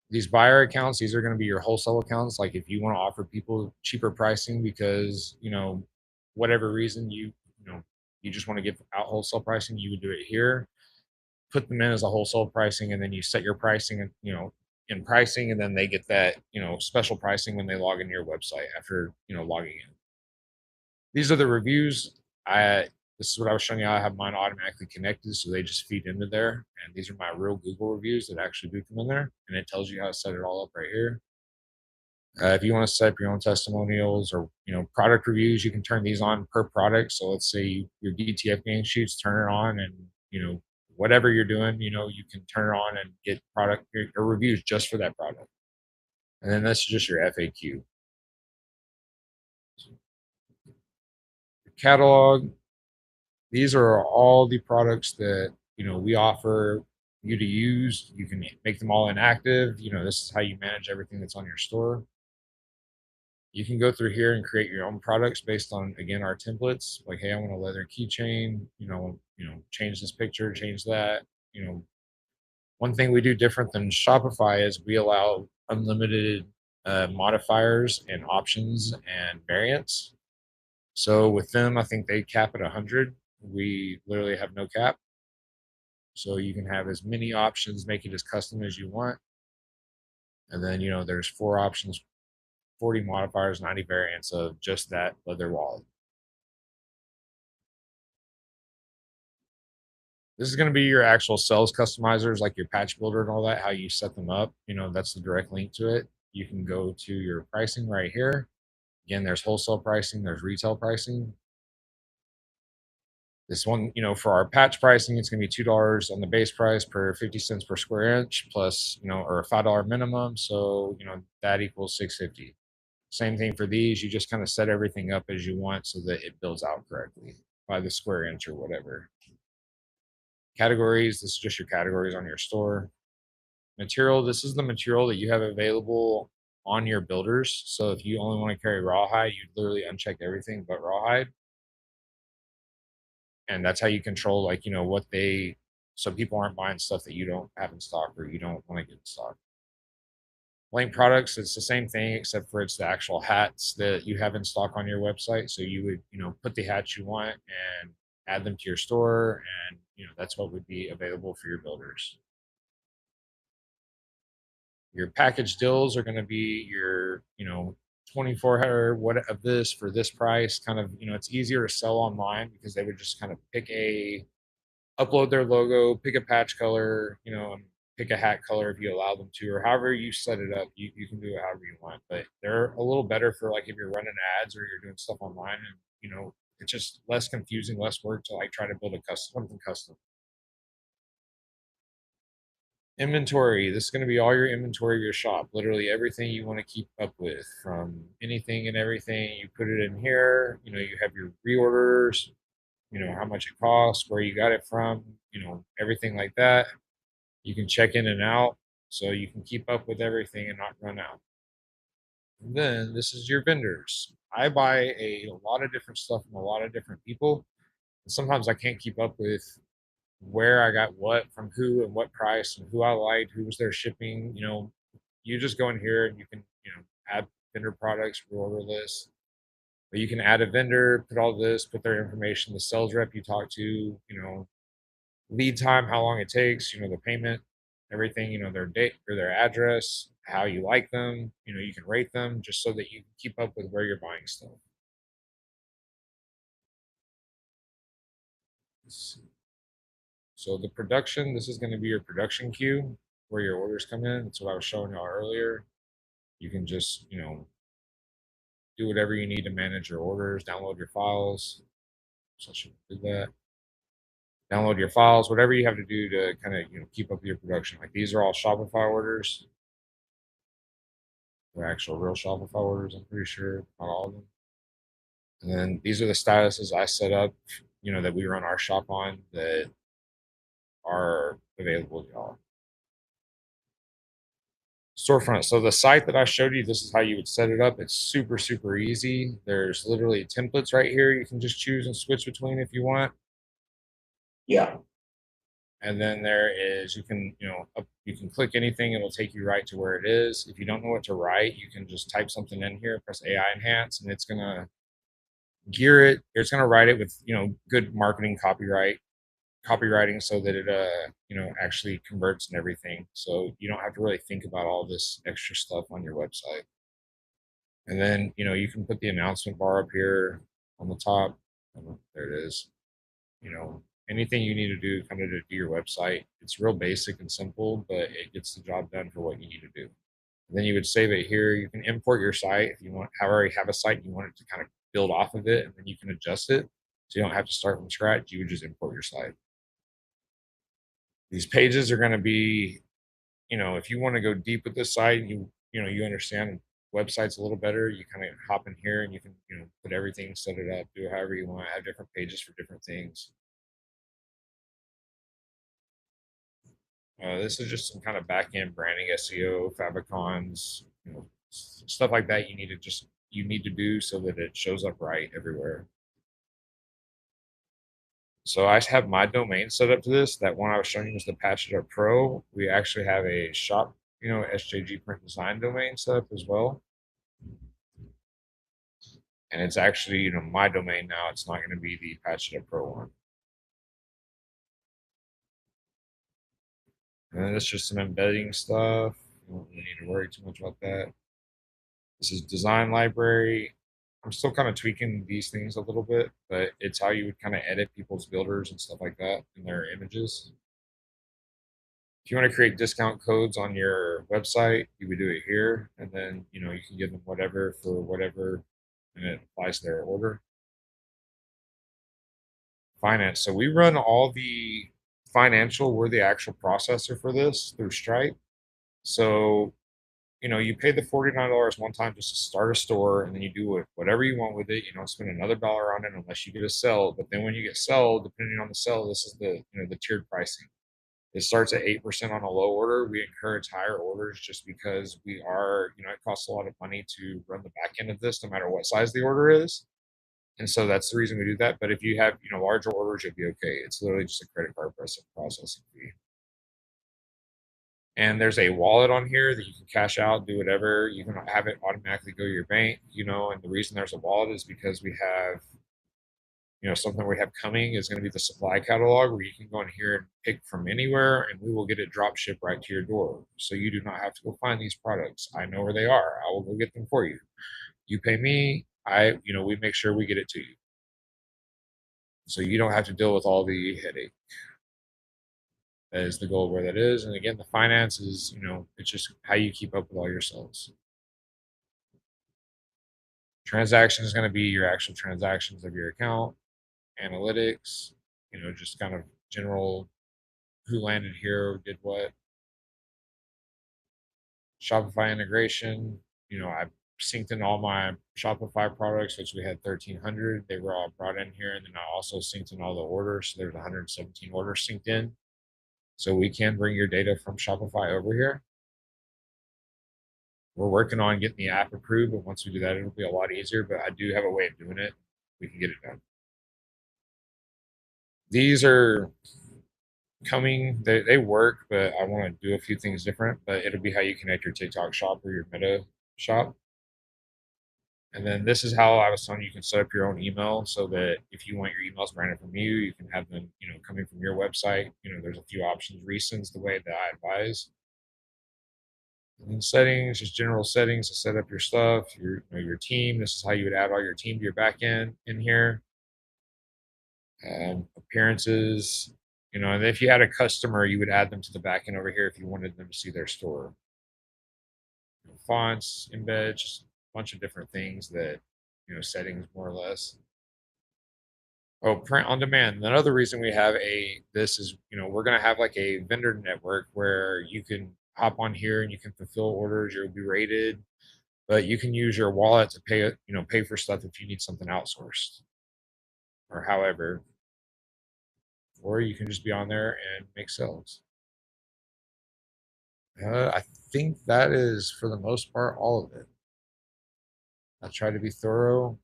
These buyer accounts, these are going to be your wholesale accounts. Like if you want to offer people cheaper pricing because, whatever reason you just want to give out wholesale pricing, you would do it here. Put them in as a wholesale pricing, and then you set your pricing and, in pricing, and then they get that, special pricing when they log into your website after, logging in. These are the reviews. This is what I was showing you. I have mine automatically connected, so they just feed into there. And these are my real Google reviews that actually do come in there, and it tells you how to set it all up right here. If you want to set up your own testimonials or product reviews, you can turn these on per product. So let's say your DTF gang shoots, turn it on, and whatever you're doing, you can turn it on and get product or reviews just for that product. And then that's just your FAQ. Catalog. These are all the products that we offer you to use. You can make them all inactive. This is how you manage everything that's on your store. You can go through here and create your own products based on, again, our templates. Like, hey, I want a leather keychain. Change this picture, change that. One thing we do different than Shopify is we allow unlimited modifiers and options and variants. So with them, I think they cap at 100. We literally have no cap. So you can have as many options, make it as custom as you want. And then, there's 4 options, 40 modifiers, 90 variants of just that leather wallet. This is going to be your actual sales customizers, like your patch builder and all that, how you set them up. That's the direct link to it. You can go to your pricing right here. Again, there's wholesale pricing, there's retail pricing. This one, for our patch pricing, it's going to be $2 on the base price per 50 cents per square inch plus, or a $5 minimum. So, that equals $6.50. Same thing for these. You just kind of set everything up as you want so that it builds out correctly by the square inch or whatever. Categories. This is just your categories on your store. Material. This is the material that you have available on your builders. So if you only want to carry rawhide, you literally uncheck everything but rawhide. And that's how you control, like, what so people aren't buying stuff that you don't have in stock or you don't want to get in stock. Blank products, it's the same thing except for it's the actual hats that you have in stock on your website. So you would, put the hats you want and add them to your store, and that's what would be available for your builders. Your package deals are going to be your, 2400 what of this for this price. Kind of, it's easier to sell online because they would just kind of upload their logo, pick a patch color, and pick a hat color if you allow them to, or however you set it up. You can do it however you want. But they're a little better for, like, if you're running ads or you're doing stuff online, and it's just less confusing, less work to, like, try to build something custom. Inventory. This is going to be all your inventory of your shop. Literally everything you want to keep up with, from anything and everything. You put it in here. You have your reorders, how much it costs, where you got it from, everything like that. You can check in and out so you can keep up with everything and not run out. And then this is your vendors. I buy a lot of different stuff from a lot of different people. And sometimes I can't keep up with where I got what from who and what price and who I liked, who was their shipping. You just go in here and you can, add vendor products, reorder lists. But you can add a vendor, put all this, put their information, the sales rep you talk to, lead time, how long it takes, the payment, everything, their date or their address, how you like them, you can rate them just so that you can keep up with where you're buying stuff. So the production, this is going to be your production queue where your orders come in. That's what I was showing y'all earlier. You can just, do whatever you need to manage your orders, download your files. So I should do that. Download your files, whatever you have to do to kind of keep up with your production. Like, these are all Shopify orders. They're actual real Shopify orders, I'm pretty sure, not all of them. And then these are the statuses I set up, that we run our shop on that are available to y'all. Storefront. So the site that I showed you, this is how you would set it up. It's super, super easy. There's literally templates right here. You can just choose and switch between if you want. Yeah. And then there is, you can, you can click anything. It'll take you right to where it is. If you don't know what to write, you can just type something in here, press AI enhance, and it's going to gear it. It's going to write it with, good marketing copywriting so that it, actually converts and everything. So you don't have to really think about all this extra stuff on your website. And then, you can put the announcement bar up here on the top. There it is. Anything you need to do kind of to do your website. It's real basic and simple, but it gets the job done for what you need to do. Then you would save it here. You can import your site if you want. Already have a site, you want it to kind of build off of it, and then you can adjust it. So you don't have to start from scratch. You would just import your site. These pages are going to be, if you want to go deep with this site, you understand websites a little better. You kind of hop in here and you can, put everything, set it up, do it however you want. Have different pages for different things. This is just some kind of back end branding, SEO, favicons, stuff like that. You need to do so that it shows up right everywhere. So I have my domain set up to this. That one I was showing you was the Patch It Up Pro. We actually have a shop, SJG Print Design domain set up as well. And it's actually, my domain now. It's not going to be the Patch It Up Pro one. And then it's just some embedding stuff. You don't really need to worry too much about that. This is design library. I'm still kind of tweaking these things a little bit, but it's how you would kind of edit people's builders and stuff like that in their images. If you want to create discount codes on your website, you would do it here, and then you can give them whatever for whatever, and it applies to their order. Finance. So we run all the financial. We're the actual processor for this through Stripe. So you pay the $49 one time just to start a store, and then you do whatever you want with it. You don't spend another dollar on it unless you get a sell. But then when you get sell, depending on the sell, this is the tiered pricing. It starts at 8% on a low order. We encourage higher orders just because we are, it costs a lot of money to run the back end of this, no matter what size the order is. And so that's the reason we do that. But if you have, larger orders, you'll be okay. It's literally just a credit card processing fee. And there's a wallet on here that you can cash out, do whatever. You can have it automatically go to your bank, and the reason there's a wallet is because we have, something we have coming is going to be the supply catalog where you can go in here and pick from anywhere and we will get it drop shipped right to your door. So you do not have to go find these products. I know where they are. I will go get them for you. You pay me, we make sure we get it to you. So you don't have to deal with all the headache. That is the goal where that is. And again, the finance is, it's just how you keep up with all your sales. Transaction is going to be your actual transactions of your account, analytics, just kind of general who landed here, did what. Shopify integration, I synced in all my Shopify products, which we had 1,300. They were all brought in here. And then I also synced in all the orders. So there's 117 orders synced in. So we can bring your data from Shopify over here. We're working on getting the app approved, but once we do that, it'll be a lot easier. But I do have a way of doing it. We can get it done. These are coming. They work, but I want to do a few things different. But it'll be how you connect your TikTok shop or your Meta shop. And then this is how I was telling you can set up your own email so that if you want your emails branded from you can have them, coming from your website. There's a few options. Resend's the way that I advise. And then settings, just general settings to set up your stuff, your team. This is how you would add all your team to your back end in here. Appearances, and if you had a customer, you would add them to the back end over here if you wanted them to see their store. Fonts, embed, just bunch of different things that settings more or less. Oh, print on demand. Another reason we have this is we're going to have like a vendor network where you can hop on here and you can fulfill orders. You'll be rated, but you can use your wallet to pay for stuff if you need something outsourced or however, or you can just be on there and make sales. I think that is for the most part all of it. I'll try to be thorough.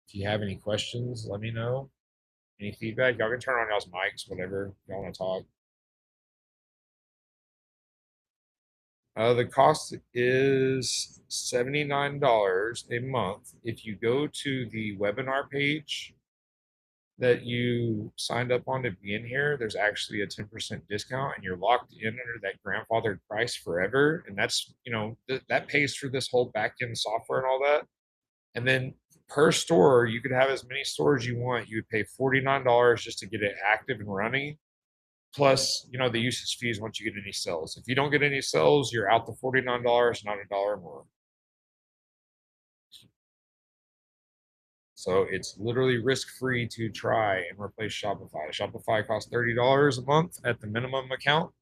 If you have any questions, let me know. Any feedback? Y'all can turn on y'all's mics, whatever y'all want to talk. The cost is $79 a month. If you go to the webinar page that you signed up on to be in here, there's actually a 10% discount and you're locked in under that grandfathered price forever. And that's, that pays for this whole backend software and all that. And then per store, you could have as many stores you want. You would pay $49 just to get it active and running. plus, the usage fees once you get any sales. If you don't get any sales, you're out the $49, not $1 more. So it's literally risk-free to try and replace Shopify. Shopify costs $30 a month at the minimum account.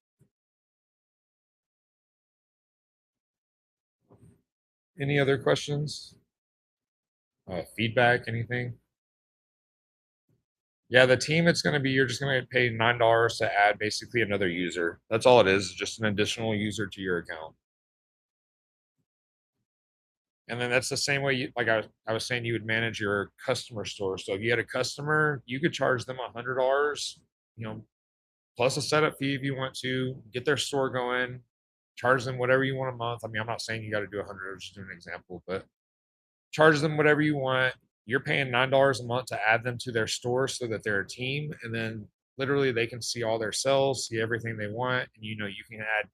Any other questions? Feedback, anything? Yeah, the team, it's going to be, you're just going to pay $9 to add basically another user. That's all it is, just an additional user to your account. And then that's the same way you, like I was saying, you would manage your customer store. So if you had a customer, you could charge them $100, plus a setup fee if you want to get their store going, charge them whatever you want a month. I mean, I'm not saying you got to do 100, I'm just doing an example, but charge them whatever you want. You're paying $9 a month to add them to their store so that they're a team. And then literally they can see all their sales, see everything they want. And, you can add,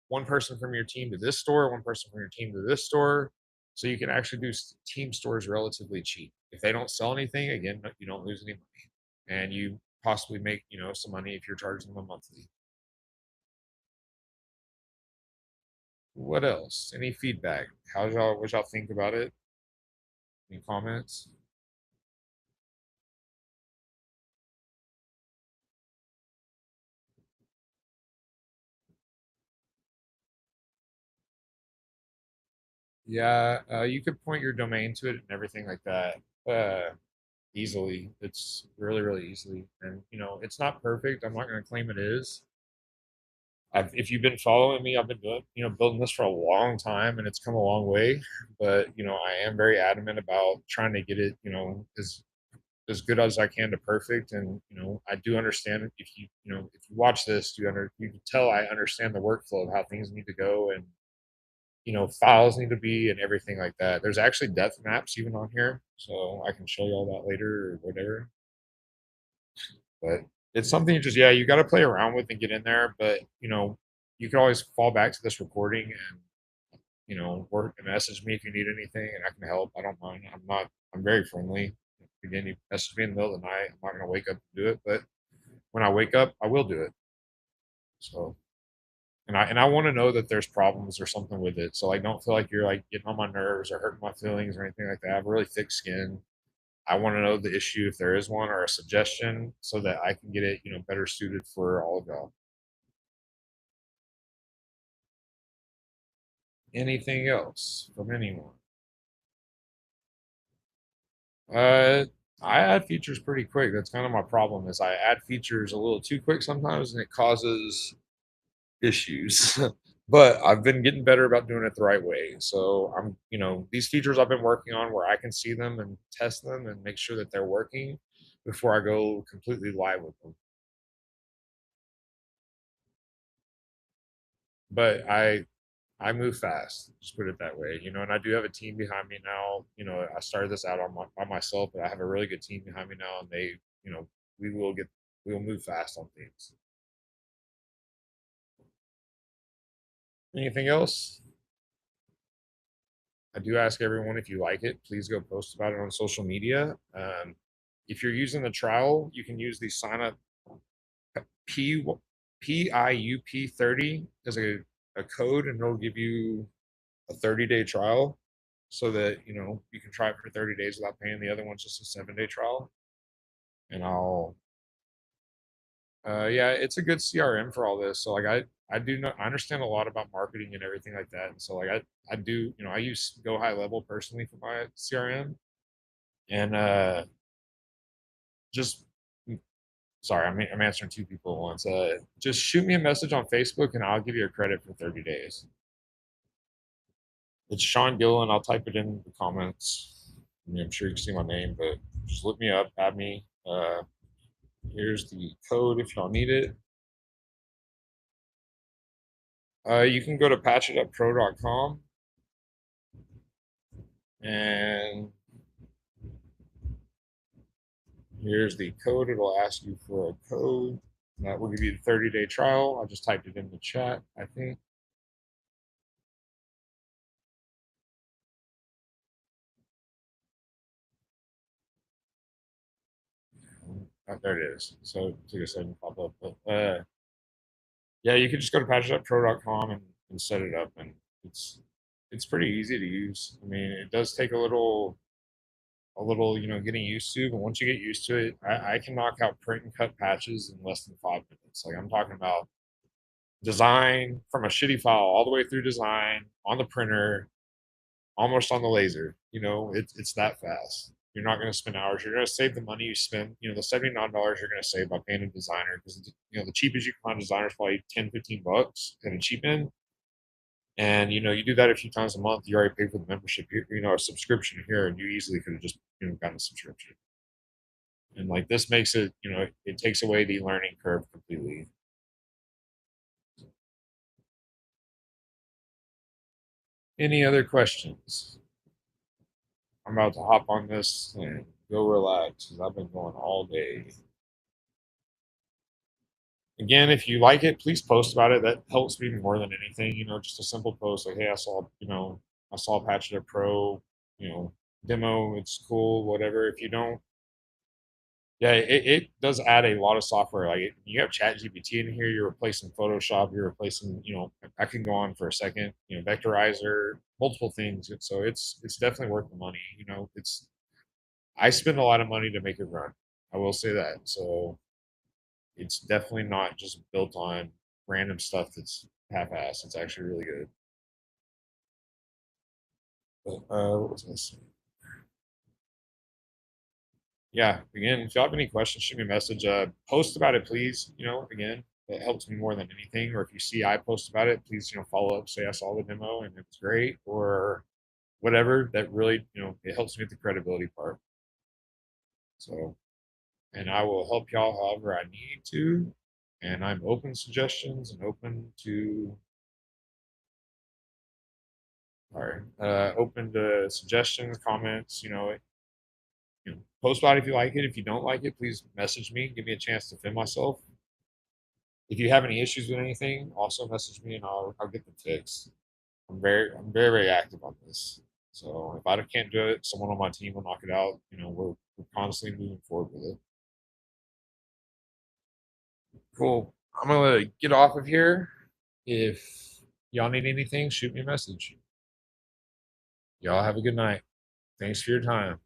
one person from your team to this store, one person from your team to this store. So you can actually do team stores relatively cheap. If they don't sell anything, again, you don't lose any money. And you possibly make, some money if you're charging them monthly. What else? Any feedback? What y'all think about it? Any comments? Yeah, you could point your domain to it and everything like that easily. It's really, really easily. And, it's not perfect. I'm not going to claim it is. If you've been following me, I've been doing, building this for a long time and it's come a long way. But, I am very adamant about trying to get it, as good as I can to perfect. And, I do understand if you watch this, you can tell I understand the workflow of how things need to go and files need to be and everything like that. There's actually depth maps even on here, so I can show you all that later or whatever. But it's something yeah, you got to play around with and get in there. But you can always fall back to this recording and work and message me if you need anything, and I can help. I don't mind. I'm very friendly. Again, you message me in the middle of the night. I'm not gonna wake up and do it, but when I wake up, I will do it. So and I want to know that there's problems or something with it. So like don't feel like you're like getting on my nerves or hurting my feelings or anything like that. I have really thick skin. I want to know the issue if there is one or a suggestion so that I can get it, better suited for all of y'all. Anything else from anyone? Uh I add features pretty quick. That's kind of my problem is I add features a little too quick sometimes and it causes issues. But I've been getting better about doing it the right way. So these features I've been working on where I can see them and test them and make sure that they're working before I go completely live with them. But I move fast, just put it that way, and I do have a team behind me now. I started this out by myself, but I have a really good team behind me now, and they, you know, we will get, we will move fast on things. Anything else? I do ask everyone if you like it, please go post about it on social media. If you're using the trial, you can use the sign up P PIUP 30 as a code, and it'll give you a 30-day trial so that you can try it for 30 days without paying. The other one's just a 7-day trial. And I'll yeah, it's a good CRM for all this. So like I do know I understand a lot about marketing and everything like that. And so like I do, I use Go High Level personally for my CRM. And just sorry, I'm answering two people at once. Just shoot me a message on Facebook and I'll give you a credit for 30 days. It's Sean Gillen. I'll type it in the comments. I'm sure you can see my name, but just look me up, add me. Here's the code if y'all need it. You can go to patchitupro.com and here's the code. It'll ask you for a code. That will give you the 30-day trial. I just typed it in the chat, I think. there it is. So like I said, pop up. But yeah, you can just go to patch.pro.com and set it up, and it's pretty easy to use. I mean, it does take a little, getting used to, but once you get used to it, I can knock out print and cut patches in less than 5 minutes. Like I'm talking about design from a shitty file all the way through design on the printer, almost on the laser. It's that fast. You're not going to spend hours. You're going to save the money you spend. The $79 you're going to save by paying a designer, because the cheapest you can find designer is probably 10, $15 at a cheap end. And you do that a few times a month. You already pay for the membership, a subscription here, and you easily could have just gotten a subscription. And like this makes it, it takes away the learning curve completely. Any other questions? I'm about to hop on this and go relax because I've been going all day. Again, if you like it, please post about it. That helps me more than anything. Just a simple post like, "Hey, I saw Patch It Pro, demo. It's cool, whatever." If you don't, yeah, it does add a lot of software. Like you have Chat GPT in here, you're replacing Photoshop, you're replacing, I can go on for a second, Vectorizer, multiple things. So it's definitely worth the money. I spend a lot of money to make it run. I will say that. So it's definitely not just built on random stuff that's half-assed. It's actually really good. But, what was I saying? Yeah, again, if you have any questions, shoot me a message. Post about it, please. Again, that helps me more than anything. Or if you see I post about it, please, follow up. Say I saw the demo and it was great, or whatever. That really, it helps me with the credibility part. So, and I will help y'all however I need to. And I'm open suggestions and open to, all right, open to suggestions, comments. Post about it if you like it. If you don't like it, please message me. Give me a chance to defend myself. If you have any issues with anything, also message me and I'll get them fixed. I'm very active on this. So if I can't do it, someone on my team will knock it out. We're constantly moving forward with it. Cool. I'm gonna get off of here. If y'all need anything, shoot me a message. Y'all have a good night. Thanks for your time.